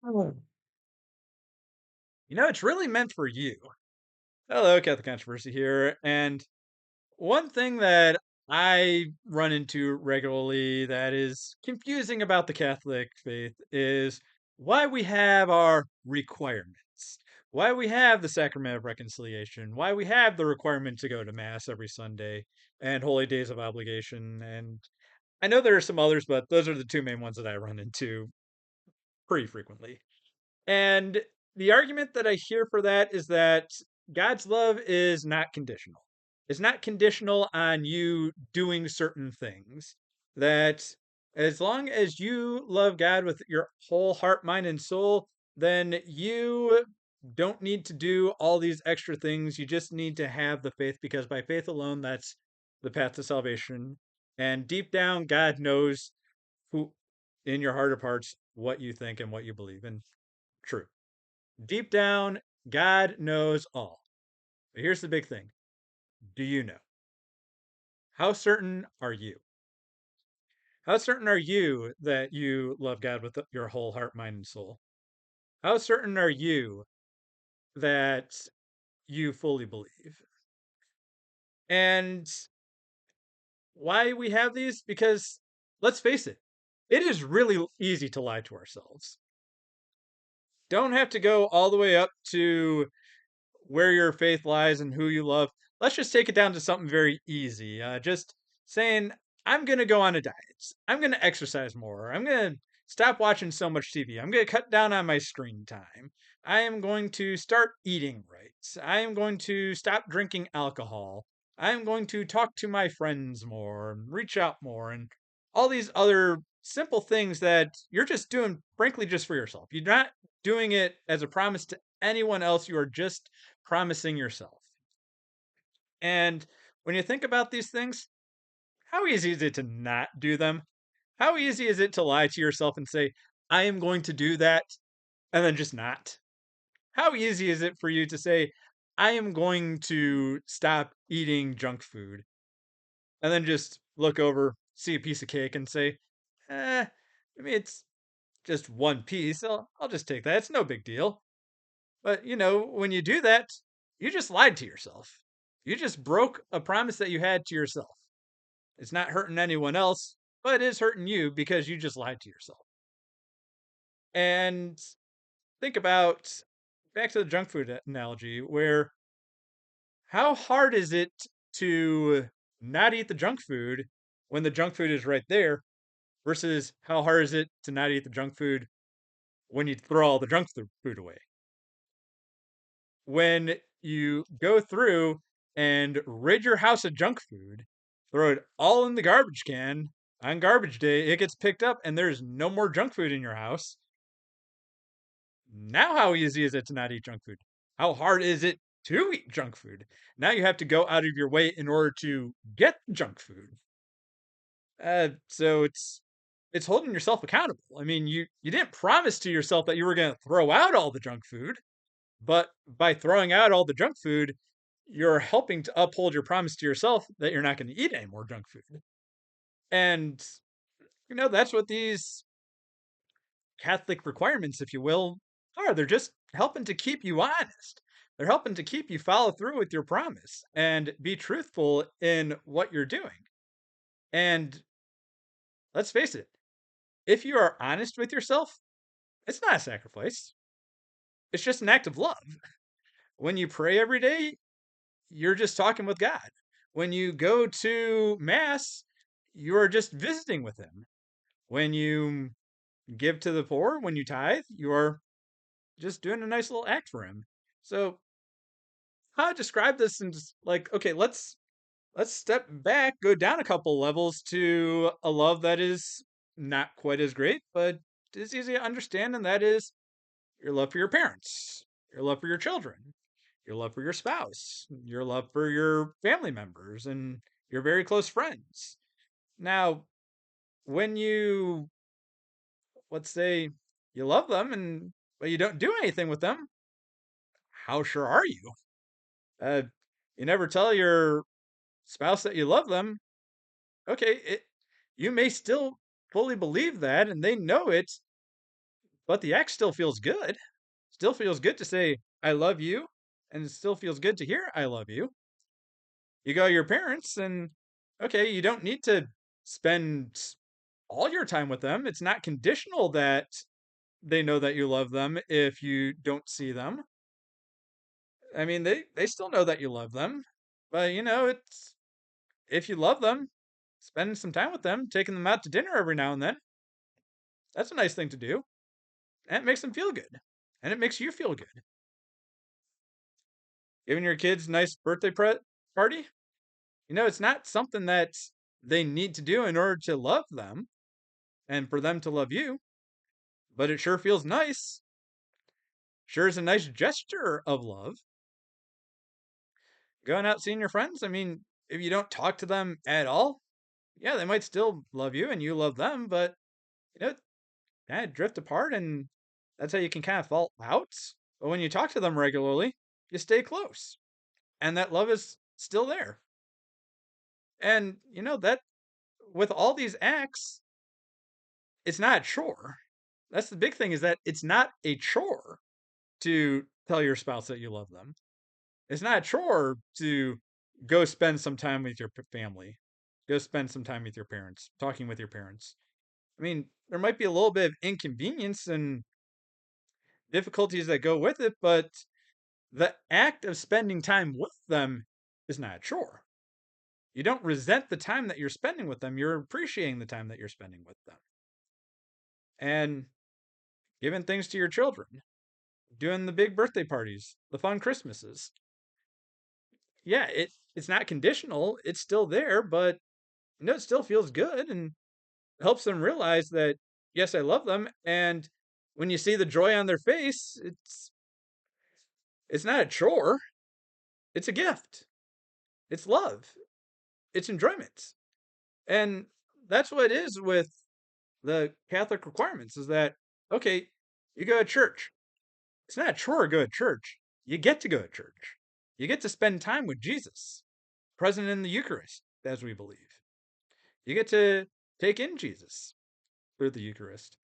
Oh. It's really meant for you. Hello, Catholic Controversy here. And one thing that I run into regularly that is confusing about the Catholic faith is why we have our requirements, why we have the sacrament of reconciliation, why we have the requirement to go to Mass every Sunday and holy days of obligation. And I know there are some others, but those are the two main ones that I run into pretty frequently. And the argument that I hear for that is that God's love is not conditional. It's not conditional on you doing certain things. That as long as you love God with your whole heart, mind, and soul, then you don't need to do all these extra things. You just need to have the faith because by faith alone, that's the path to salvation. And deep down, God knows who in your heart of hearts what you think and what you believe in. True. Deep down, God knows all. But here's the big thing. Do you know? How certain are you? How certain are you that you love God with your whole heart, mind, and soul? How certain are you that you fully believe? And why we have these? Because let's face it, it is really easy to lie to ourselves. Don't have to go all the way up to where your faith lies and who you love. Let's just take it down to something very easy. Just saying, I'm going to go on a diet. I'm going to exercise more. I'm going to stop watching so much TV. I'm going to cut down on my screen time. I am going to start eating right. I am going to stop drinking alcohol. I am going to talk to my friends more and reach out more and all these other simple things that you're just doing, frankly, just for yourself. You're not doing it as a promise to anyone else. You are just promising yourself. And when you think about these things, how easy is it to not do them? How easy is it to lie to yourself and say, I am going to do that, and then just not? How easy is it for you to say, I am going to stop eating junk food, and then just look over, see a piece of cake, and say, I mean, it's just one piece. I'll just take that. It's no big deal. But, when you do that, you just lied to yourself. You just broke a promise that you had to yourself. It's not hurting anyone else, but it is hurting you because you just lied to yourself. And think about back to the junk food analogy, where how hard is it to not eat the junk food when the junk food is right there versus how hard is it to not eat the junk food when you throw all the food away? When you go through and rid your house of junk food, throw it all in the garbage can on garbage day, it gets picked up and there's no more junk food in your house. Now, how easy is it to not eat junk food? How hard is it to eat junk food? Now you have to go out of your way in order to get junk food. So it's holding yourself accountable. I mean, you didn't promise to yourself that you were going to throw out all the junk food. But by throwing out all the junk food, you're helping to uphold your promise to yourself that you're not going to eat any more junk food. And, that's what these Catholic requirements, if you will, are. They're just helping to keep you honest. They're helping to keep you follow through with your promise and be truthful in what you're doing. And let's face it, if you are honest with yourself, it's not a sacrifice. It's just an act of love. When you pray every day, you're just talking with God. When you go to Mass, you are just visiting with Him. When you give to the poor, when you tithe, you are just doing a nice little act for Him. So, how I describe this and just like, okay, let's step back, go down a couple levels to a love that is not quite as great, but is easy to understand, and that is your love for your parents, your love for your children, your love for your spouse, your love for your family members, and your very close friends. Now, when you, let's say, you love them and but you don't do anything with them, how sure are you? Uh, you never tell your spouse that you love them. Okay, you may still fully believe that, and they know it, but the act still feels good. Still feels good to say, I love you. And it still feels good to hear, I love you. You go to your parents, and okay, you don't need to spend all your time with them. It's not conditional that they know that you love them if you don't see them. I mean, they still know that you love them, but it's if you love them, spending some time with them, taking them out to dinner every now and then, that's a nice thing to do. And it makes them feel good. And it makes you feel good. Giving your kids a nice birthday party, it's not something that they need to do in order to love them and for them to love you, but it sure feels nice. Sure is a nice gesture of love. Going out seeing your friends, I mean, if you don't talk to them at all, yeah, they might still love you and you love them, but you know, kind of drift apart, and that's how you can kind of fall out. But when you talk to them regularly, you stay close, and that love is still there. And that with all these acts, it's not a chore. That's the big thing, is that it's not a chore to tell your spouse that you love them. It's not a chore to go spend some time with your family, go spend some time with your parents, talking with your parents. I mean, there might be a little bit of inconvenience and difficulties that go with it, but the act of spending time with them is not a chore. You don't resent the time that you're spending with them, you're appreciating the time that you're spending with them. And giving things to your children, doing the big birthday parties, the fun Christmases. Yeah, it's not conditional, it's still there, but it still feels good and helps them realize that yes, I love them. And when you see the joy on their face, it's not a chore, it's a gift. It's love. It's enjoyment. And that's what it is with the Catholic requirements, is that okay, you go to church. It's not a chore to go to church. You get to go to church. You get to spend time with Jesus, present in the Eucharist, as we believe. You get to take in Jesus through the Eucharist.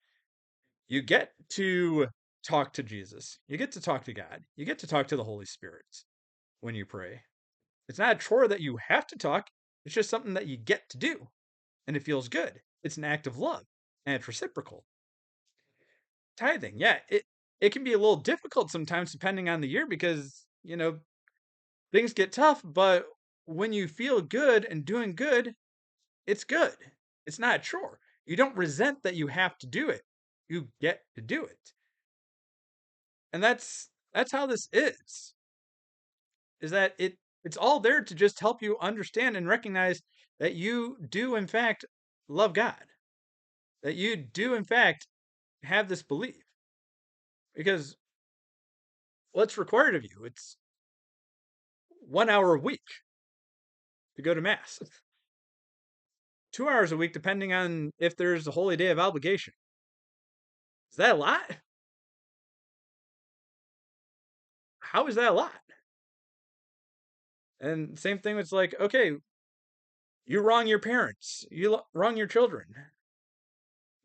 You get to talk to Jesus. You get to talk to God. You get to talk to the Holy Spirit when you pray. It's not a chore that you have to talk, it's just something that you get to do. And it feels good. It's an act of love, and it's reciprocal. Tithing, yeah, it can be a little difficult sometimes depending on the year because, things get tough, but when you feel good and doing good, it's good. It's not a chore. You don't resent that you have to do it. You get to do it. And that's how this is that it's all there to just help you understand and recognize that you do in fact love God. That you do in fact have this belief. Because what's required of you? It's 1 hour a week to go to mass. 2 hours a week, depending on if there's a holy day of obligation. Is that a lot? How is that a lot? And same thing, it's like, okay, you wrong your parents, you wrong your children.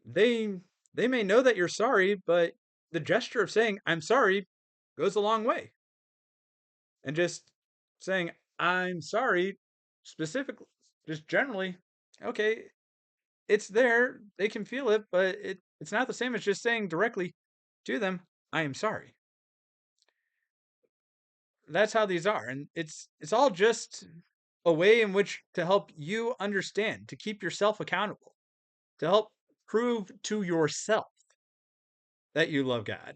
They they may know that you're sorry, but the gesture of saying I'm sorry goes a long way. And just saying I'm sorry specifically, just generally, okay, it's there, they can feel it, but it's not the same as just saying directly to them, I am sorry. That's how these are. And it's all just a way in which to help you understand, to keep yourself accountable, to help prove to yourself that you love God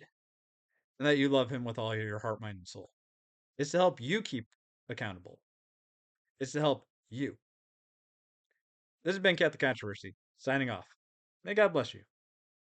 and that you love him with all your heart, mind, and soul. It's to help you keep accountable. It's to help you. This has been Catholic Controversy, signing off. May God bless you.